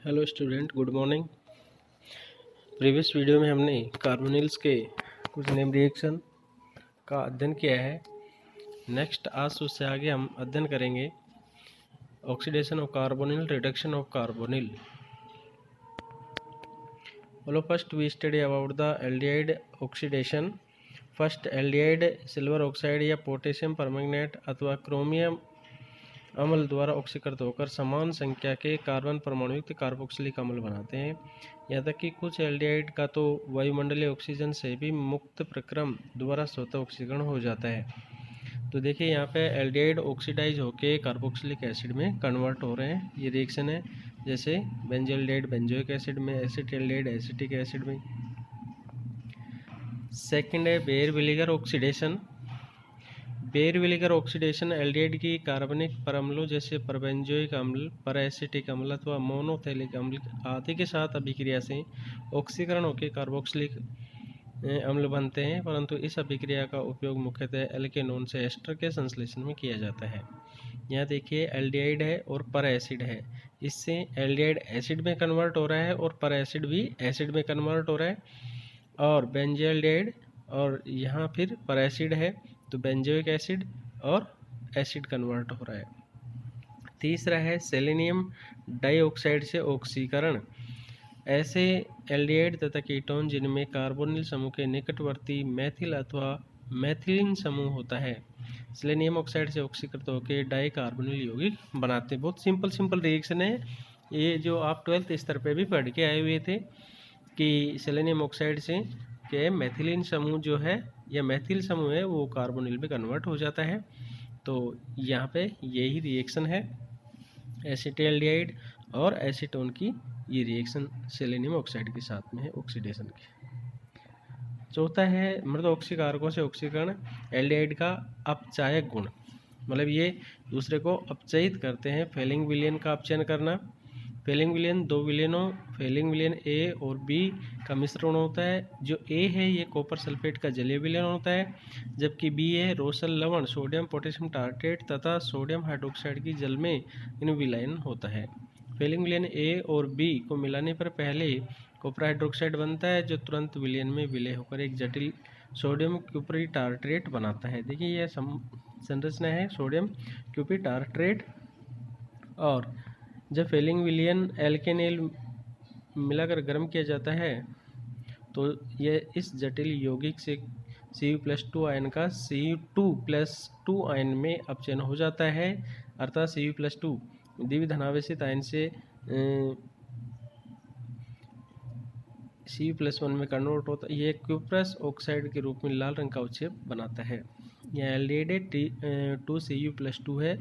Hello student, good morning. Previous video में हमने carbonyls के कुछ नेम रिएक्शन का अध्ययन किया है। नेक्स्ट आज उससे आगे हम अध्ययन करेंगे oxidation of carbonyl, reduction of carbonyl. Hello, first we study about the aldehyde oxidation. First, aldehyde silver oxide या पोटेशियम परमैंगनेट अथवा क्रोमियम अम्ल द्वारा ऑक्सीकृत होकर समान संख्या के कार्बन परमाणुयुक्त कार्बोक्सिलिक अम्ल बनाते हैं। यहाँ तक कि कुछ एल्डिहाइड का तो वायुमंडलीय ऑक्सीजन से भी मुक्त प्रक्रम द्वारा स्वतः ऑक्सीकरण हो जाता है। तो देखिए यहाँ पे एल्डिहाइड ऑक्सीडाइज होकर कार्बोक्सिलिक एसिड में कन्वर्ट हो रहे हैं। ये रिएक्शन है जैसे बेंजोएल्डिहाइड बेंजोइक एसिड में, एसिटाल्डिहाइड एसिटिक एसिड में। सेकेंड है बेयर विनेगर ऑक्सीडेशन। बेयर विनेगर ऑक्सीडेशन एल्डिहाइड की कार्बनिक परअम्लों जैसे परबेंजोइक अम्ल, परएसिटिक अम्ल अथवा मोनोथैलिक अम्ल आदि के साथ अभिक्रिया से ऑक्सीकरण होकर कार्बोक्सिलिक अम्ल बनते हैं, परंतु इस अभिक्रिया का उपयोग मुख्यतः एल्केनोन से एस्टर के संश्लेषण में किया जाता है। यहाँ देखिए एल्डिहाइड है और पर एसिड है, इससे एल्डिहाइड एसिड में कन्वर्ट हो रहा है और पर एसिड भी एसिड में कन्वर्ट हो रहा है। और बेंजोएल्डिहाइड और यहाँ फिर पर एसिड है तो बेंजोइक एसिड और एसिड कन्वर्ट हो रहा है। तीसरा है सेलेनियम डाइऑक्साइड से ऑक्सीकरण। ऐसे एल्डिहाइड तथा कीटोन जिनमें कार्बोनिल समूह के निकटवर्ती मैथिल अथवा मैथिलीन समूह होता है, सेलेनियम ऑक्साइड से ऑक्सीकृत होकर डाई कार्बोनिल यौगिक बनाते हैं। बहुत सिंपल रिएक्शन है ये, जो आप 12th स्तर पे भी पढ़ के आए हुए थे कि सेलेनियम ऑक्साइड से के मैथिलीन समूह जो है या मैथिल समूह है वो कार्बोनिल में कन्वर्ट हो जाता है। तो यहाँ पे यही रिएक्शन है एसिटाल्डिहाइड और एसीटोन की। ये रिएक्शन सेलेनियम ऑक्साइड के साथ में है ऑक्सीडेशन की। चौथा है मृद ऑक्सीकारकों से ऑक्सीकरण। एल्डिहाइड का अपचायक गुण, मतलब ये दूसरे को अपचयित करते हैं। फेलिंग विलयन का अपचयन करना। फेलिंग विलयन दो विलयनों फेलिंग विलयन ए और बी का मिश्रण होता है। जो ए है ये कॉपर सल्फेट का जलीय विलयन होता है, जबकि बी है रोसल लवण, सोडियम पोटेशियम टार्ट्रेट तथा सोडियम हाइड्रोक्साइड की जल में इन विलयन होता है। फेलिंग विलयन ए और बी को मिलाने पर पहले कॉपर हाइड्रोक्साइड बनता है, जो तुरंत विलयन में विलय होकर एक जटिल सोडियम क्यूपरी टार्ट्रेट बनाता है। देखिए यह संरचना है सोडियम क्यूपरी टार्ट्रेट। और जब फेलिंग विलयन एल्केनेल मिलाकर गर्म किया जाता है तो यह इस जटिल यौगिक से Cu+2 आयन का Cu2+2 आयन में अपचयन हो जाता है, अर्थात Cu+2 द्विधनावेशित आयन से Cu+1 में कन्वर्ट होता है। यह क्यूप्रस ऑक्साइड के रूप में लाल रंग का अवक्षेप बनाता है। यह एल्डिहाइड 2Cu+2 है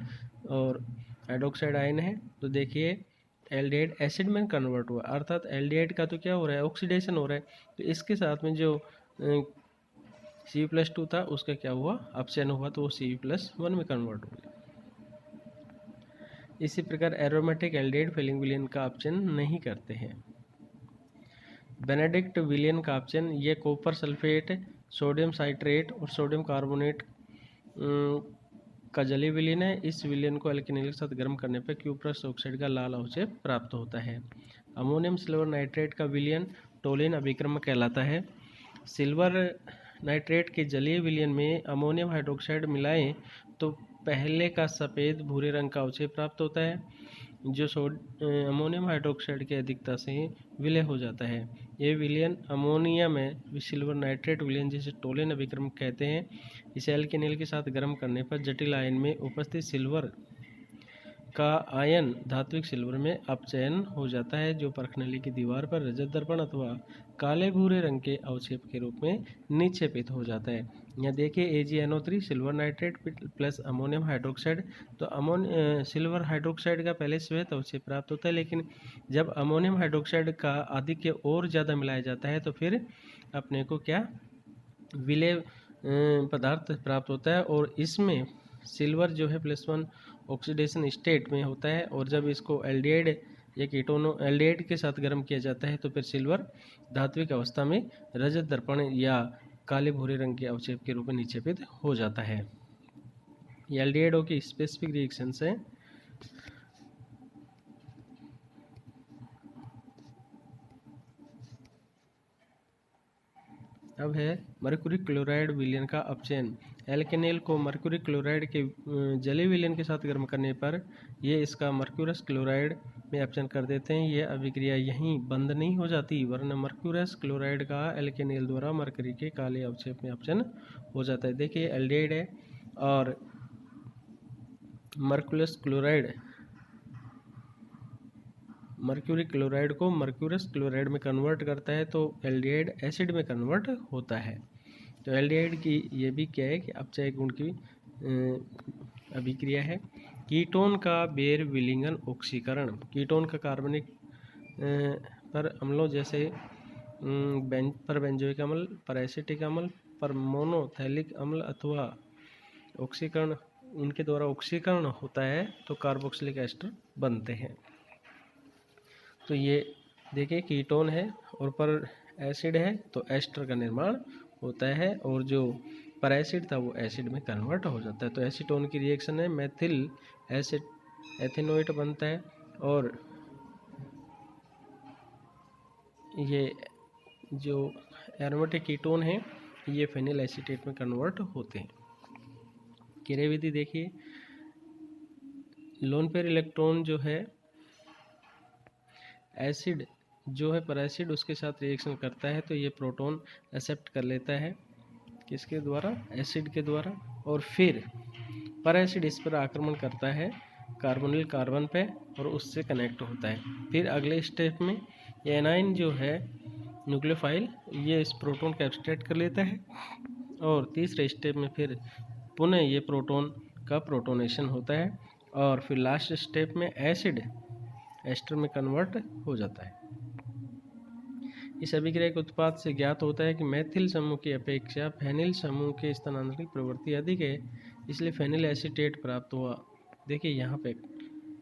और हाइड्रोक्साइड आयन है। तो देखिए एल्डिहाइड एसिड में कन्वर्ट हुआ, अर्थात एल्डिहाइड का तो क्या हो रहा है, ऑक्सीडेशन हो रहा है। तो इसके साथ में जो Cu+2 था उसका क्या हुआ, अपचयन हुआ, तो वो Cu+1 में कन्वर्ट हो गया। इसी प्रकार एरोमेटिक एल्डिहाइड फेलिंग विलयन का अपचयन नहीं करते हैं। बेनेडिक्ट विलयन का अपचयन, ये कॉपर सल्फेट, सोडियम साइट्रेट और सोडियम कार्बोनेट का जलीय विलयन है। इस विलयन को एल्केनिल के साथ गर्म करने पर क्यूप्रस ऑक्साइड का लाल अवक्षेप प्राप्त होता है। अमोनियम सिल्वर नाइट्रेट का विलयन टोलेन अभिक्रमक कहलाता है। सिल्वर नाइट्रेट के जलीय विलयन में अमोनियम हाइड्रोक्साइड मिलाएं तो पहले का सफ़ेद भूरे रंग का अवक्षेप प्राप्त होता है, जो अमोनियम हाइड्रोक्साइड की अधिकता से विलय हो जाता है। ये विलयन अमोनिया में सिल्वर नाइट्रेट विलयन, जिसे टोलेन अभिक्रमक कहते हैं, इसे एल्केनिल के साथ गर्म करने पर जटिल आयन में उपस्थित सिल्वर का आयन धात्विक सिल्वर में अपचयन हो जाता है, जो परखनली की दीवार पर रजत दर्पण अथवा काले भूरे रंग के अवक्षेप के रूप में निक्षेपित हो जाता है। यहाँ देखिए AgNO3 silver nitrate plus ammonium hydroxide. तो सिल्वर हाइड्रोक्साइड का पहले श्वेत अवक्षेप प्राप्त होता है, लेकिन जब अमोनियम हाइड्रोक्साइड का आधिक्य और ज़्यादा मिलाया जाता है तो फिर अपने को क्या विलय पदार्थ प्राप्त होता है, और इसमें सिल्वर जो है +1 ऑक्सीडेशन स्टेट में होता है। और जब इसको एल्डिहाइड या कीटोनो एल्डिहाइड के साथ गर्म किया जाता है तो फिर सिल्वर धात्विक अवस्था में रजत दर्पण या काले भूरे रंग के अवक्षेप के रूप में निक्षेपित हो जाता है। ये एल्डिहाइडों की स्पेसिफिक रिएक्शंस हैं। अब है मरकुरी क्लोराइड विलयन का अपचयन। एल्केनेल को मरकुरी क्लोराइड के जलीय विलयन के साथ गर्म करने पर ये इसका मरक्यूरस क्लोराइड में अपचयन कर देते हैं। यह अभिक्रिया यहीं बंद नहीं हो जाती, वरना मरक्यूरस क्लोराइड का एल्केनेल द्वारा मरकरी के काले अवक्षेप में अपचयन हो जाता है। देखिए एल्डिहाइड है और मरक्यूरस क्लोराइड मर्क्यूरी क्लोराइड को मर्क्यूरस क्लोराइड में कन्वर्ट करता है तो एल्डिहाइड एसिड में कन्वर्ट होता है। तो एल्डिहाइड की ये भी क्या है कि अपचय गुण की अभिक्रिया है। कीटोन का बेर विलिंगन ऑक्सीकरण। कीटोन का कार्बनिक पर अम्लों जैसे परबेंजोइक अम्ल, परएसिटिक अम्ल, परमोनोथैलिक अम्ल अथवा ऑक्सीकरण, इनके द्वारा ऑक्सीकरण होता है तो कार्बोक्सिलिक एस्टर बनते हैं। तो ये देखिए कीटोन है और पर एसिड है तो एस्टर का निर्माण होता है और जो पर एसिड था वो एसिड में कन्वर्ट हो जाता है। तो एसीटोन की रिएक्शन है, मेथिल एसिड एथेनोएट बनता है और ये जो एरोमेटिक कीटोन है ये फेनिल एसीटेट में कन्वर्ट होते हैं। क्रिया विधि देखिए, लोन पेयर इलेक्ट्रॉन जो है एसिड जो है पर एसिड उसके साथ रिएक्शन करता है तो ये प्रोटॉन एक्सेप्ट कर लेता है किसके द्वारा, एसिड के द्वारा, और फिर पर एसिड इस पर आक्रमण करता है कार्बोनिल कार्बन पे और उससे कनेक्ट होता है। फिर अगले स्टेप में ये एनाइन जो है न्यूक्लियोफाइल ये इस प्रोटॉन को एब्स्ट्रैक्ट कर लेता है और तीसरे स्टेप में फिर पुनः ये प्रोटॉन का प्रोटोनेशन होता है और फिर लास्ट स्टेप में एसिड एस्टर में कन्वर्ट हो जाता है। इस अभिक्रिया के उत्पाद से ज्ञात होता है कि मेथिल समूह की अपेक्षा फेनिल समूह के स्थानांतरण की प्रवृत्ति अधिक है, इसलिए फेनिल एसीटेट प्राप्त हुआ। देखिए यहाँ पे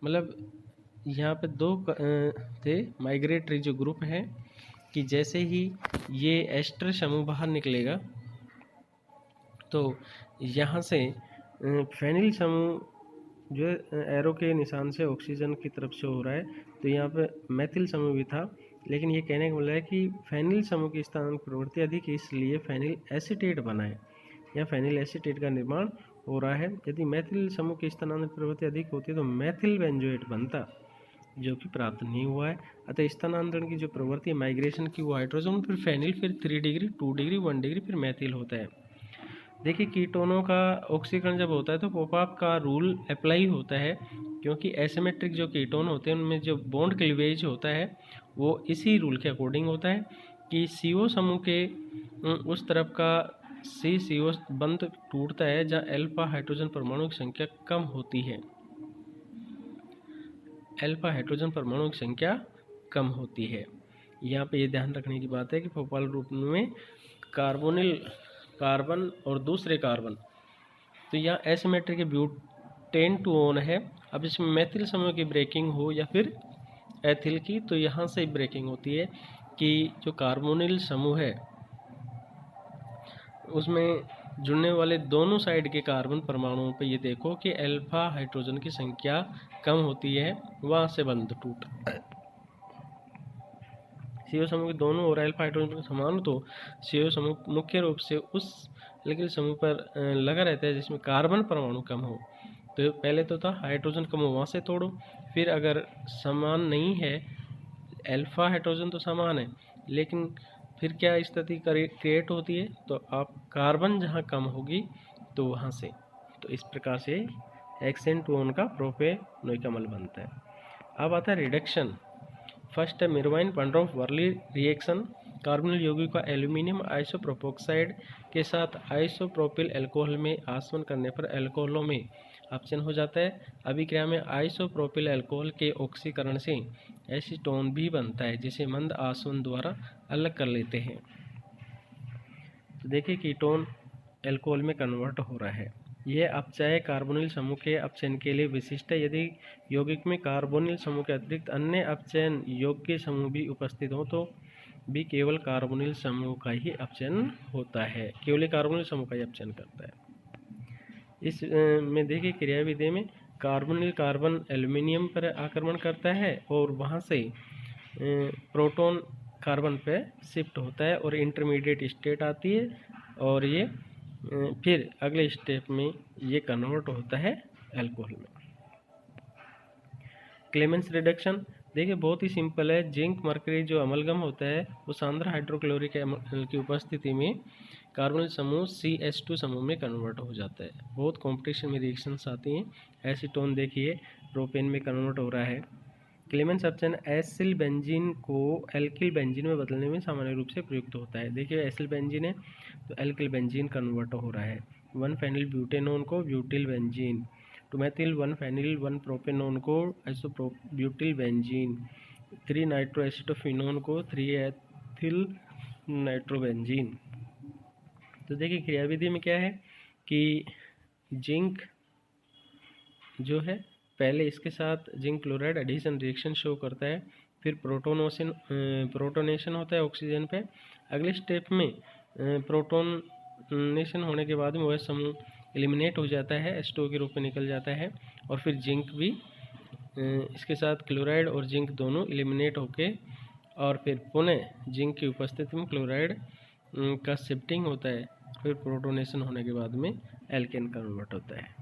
मतलब यहाँ पे दो थे माइग्रेटरी जो ग्रुप है कि जैसे ही ये एस्टर समूह बाहर निकलेगा तो यहाँ से फेनिल समूह जो एरो के निशान से ऑक्सीजन की तरफ से हो रहा है तो यहाँ पे मेथिल समूह भी था, लेकिन ये कहने का मतलब है कि फेनिल समूह की स्थानांतरण प्रवृत्ति अधिक है इसलिए फेनिल एसीटेट बना है या फेनिल एसीटेट का निर्माण हो रहा है। यदि मेथिल समूह की स्थानांतरण प्रवृत्ति अधिक होती तो मेथिल बेंजोएट बनता जो कि प्राप्त नहीं हुआ है। अतः स्थानांतरण की जो प्रवृत्ति माइग्रेशन की वो हाइड्रोजन फिर फेनिल फिर 3 डिग्री 2 डिग्री 1 डिग्री फिर मेथिल होता है। देखिए कीटोनों का ऑक्सीकरण जब होता है तो पोपाप का रूल अप्लाई होता है क्योंकि एसिमेट्रिक जो कीटोन होते हैं उनमें जो बॉन्ड क्लीवेज होता है वो इसी रूल के अकॉर्डिंग होता है कि CO समूह के उस तरफ का CO बंध टूटता है जहाँ अल्फा हाइड्रोजन परमाणु की संख्या कम होती है। अल्फा हाइड्रोजन परमाणु की संख्या कम होती है। यहाँ पे ये ध्यान रखने की बात है कि फोपाल ग्रुप में कार्बोनिल कार्बन और दूसरे कार्बन तो यहाँ एसिमेट्रिक ब्यूटेन टू ओन है। अब इसमें मेथिल समूह की ब्रेकिंग हो या फिर एथिल की तो यहाँ से ब्रेकिंग होती है कि जो कार्बोनिल समूह है उसमें जुड़ने वाले दोनों साइड के कार्बन परमाणुओं पे ये देखो कि अल्फा हाइड्रोजन की संख्या कम होती है, वहाँ से बंध टूट CO समूह के दोनों और अल्फा हाइड्रोजन समान हो तो CO समूह मुख्य रूप से उस एल्किल समूह पर लगा रहता है जिसमें कार्बन परमाणु कम हो। तो पहले तो था हाइड्रोजन कम हो वहाँ से तोड़ो, फिर अगर समान नहीं है अल्फा हाइड्रोजन तो समान है लेकिन फिर क्या स्थिति क्रिएट होती है तो आप कार्बन जहाँ कम होगी तो वहाँ से, तो इस प्रकार से हेक्सेन टू ओन का प्रोपेनोइक अम्ल बनता है। अब आता है रिडक्शन। फर्स्ट है मिरवाइन पंड्रोफ वर्ली रिएक्शन। कार्बोनिल यौगिक का एल्यूमिनियम आइसोप्रोपोक्साइड के साथ आइसोप्रोपिल अल्कोहल में आसवन करने पर अल्कोहलों में अपचयन हो जाता है। अभिक्रिया में आइसोप्रोपिल अल्कोहल के ऑक्सीकरण से एसीटोन भी बनता है जिसे मंद आसवन द्वारा अलग कर लेते हैं। तो देखिए कीटोन अल्कोहल में कन्वर्ट हो रहा है। यह अपचय कार्बोनिल समूह के अपचयन के लिए विशिष्ट है। यदि यौगिक में कार्बोनिल समूह के अतिरिक्त अन्य अपचयन योग्य समूह भी उपस्थित हो तो भी केवल कार्बोनिल समूह का ही अपचयन होता है, केवल कार्बोनिल समूह का ही अपचयन करता है। इस में देखिए क्रियाविधि में कार्बोनिल कार्बन एल्यूमिनियम पर आक्रमण करता है और वहाँ से प्रोटॉन कार्बन पे शिफ्ट होता है और इंटरमीडिएट स्टेट आती है, और ये फिर अगले स्टेप में ये कन्वर्ट होता है अल्कोहल में। क्लेमेंस रिडक्शन देखिए बहुत ही सिंपल है। जिंक मरकरी जो अमलगम होता है वो सांद्र हाइड्रोक्लोरिक अम्ल की उपस्थिति में कार्बोनिल समूह CH2 समूह में कन्वर्ट हो जाता है। बहुत कॉम्पिटिशन में रिएक्शंस आती हैं। एसीटोन देखिए प्रोपेन में कन्वर्ट हो रहा है। क्लेमेंस ऑप्शन एसिल बेंजीन को एल्किल बेंजीन में बदलने में सामान्य रूप से प्रयुक्त होता है। देखिए एसिल बेंजीन है तो एल्किल बेंजीन कन्वर्ट हो रहा है। 1 फेनिल ब्यूटेनोन को butyl benzene, 2 methyl 1 phenyl 1 propanone को आइसोब्यूटिल बेंजीन, 3 नाइट्रो एसिटोफिनोन को 3 एथिल नाइट्रोबेंजीन। तो देखिए क्रियाविधि में क्या है कि जिंक जो है पहले इसके साथ zinc chloride addition reaction show करता है, फिर प्रोटोनेशन होता है ऑक्सीजन पे। अगले स्टेप में प्रोटोनेशन होने के बाद में वह समूह एलिमिनेट हो जाता है, H2O के रूप में निकल जाता है, और फिर जिंक भी इसके साथ क्लोराइड और जिंक दोनों एलिमिनेट होके और फिर पुनः जिंक की उपस्थिति में क्लोराइड का शिफ्टिंग होता है, फिर प्रोटोनेशन होने के बाद में एल्केन कन्वर्ट होता है।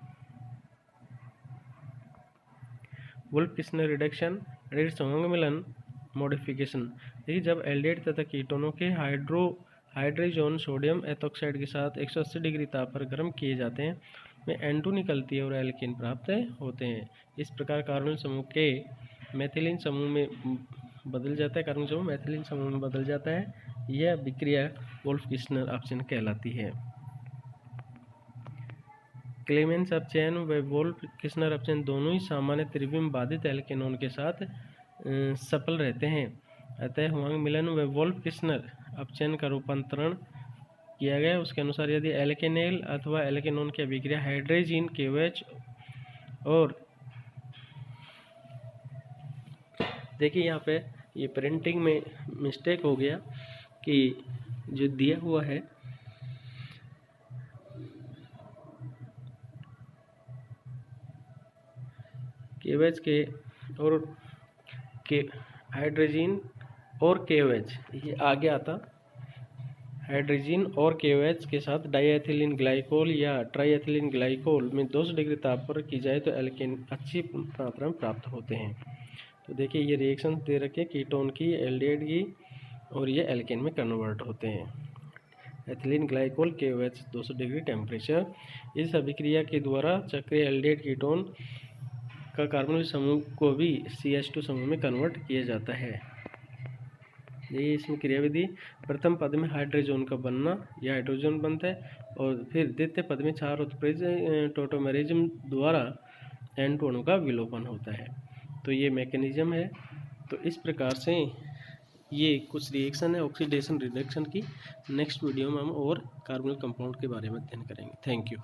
वुल्फ-किस्नर रिडक्शन, रिड्स मिलन मॉडिफिकेशन। देखिए जब एल्डिहाइड तथा कीटोनों के हाइड्रोजन सोडियम एथोक्साइड के साथ 180 डिग्री ताप पर गर्म किए जाते हैं, में N2 निकलती है और एल्केन प्राप्त होते हैं। इस प्रकार कार्बोनिल समूह के मेथिलीन समूह में बदल जाता है, कार्बोनिल समूह मेथिलीन समूह में बदल जाता है। यह विक्रिया वुल्फ-किस्नर ऑप्शन कहलाती है। क्लेमेंस अपचयन व वुल्फ-किस्नर अपचयन दोनों ही सामान्य त्रिविम बाधित एल्केनोन के साथ सफल रहते हैं। अतः हुआंग मिलन व वुल्फ-किस्नर अपचयन का रूपांतरण किया गया। उसके अनुसार यदि एल्केनेल अथवा एल्केनोन की अभिक्रिया हाइड्रोजीन KOH और देखिए यहाँ पे ये प्रिंटिंग में मिस्टेक हो गया कि जो दिया हुआ है KOH के और के हाइड्रोजीन और KOH, ये आगे आता हाइड्रोजीन और KOH के साथ डाईएथिलीन ग्लाइकोल या ट्राईएथिलीन ग्लाइकोल में 200 डिग्री ताप पर की जाए तो एल्केन अच्छी मात्रा में प्राप्त होते हैं। तो देखिए ये रिएक्शन दे रखे कीटोन की, एल्डिहाइड की, और ये एल्केन में कन्वर्ट होते हैं। Ethylene glycol KOH 200 degree temperature. इस अभिक्रिया के द्वारा चक्रीय एल्डिहाइड कीटोन का कार्बोनिल समूह को भी CH2 समूह में कन्वर्ट किया जाता है। यही इसमें क्रियाविधि। प्रथम पद में हाइड्रोजन का बनना, यह हाइड्रोजन बनता है, और फिर द्वितीय पद में क्षार उत्प्रेरज टोटोमेरिज्म द्वारा N2 अणु का विलोपन होता है। तो ये मैकेनिज्म है। तो इस प्रकार से ये कुछ रिएक्शन है ऑक्सीडेशन रिडक्शन की। नेक्स्ट वीडियो में हम और कार्बोनिल कंपाउंड के बारे में अध्ययन करेंगे। Thank you.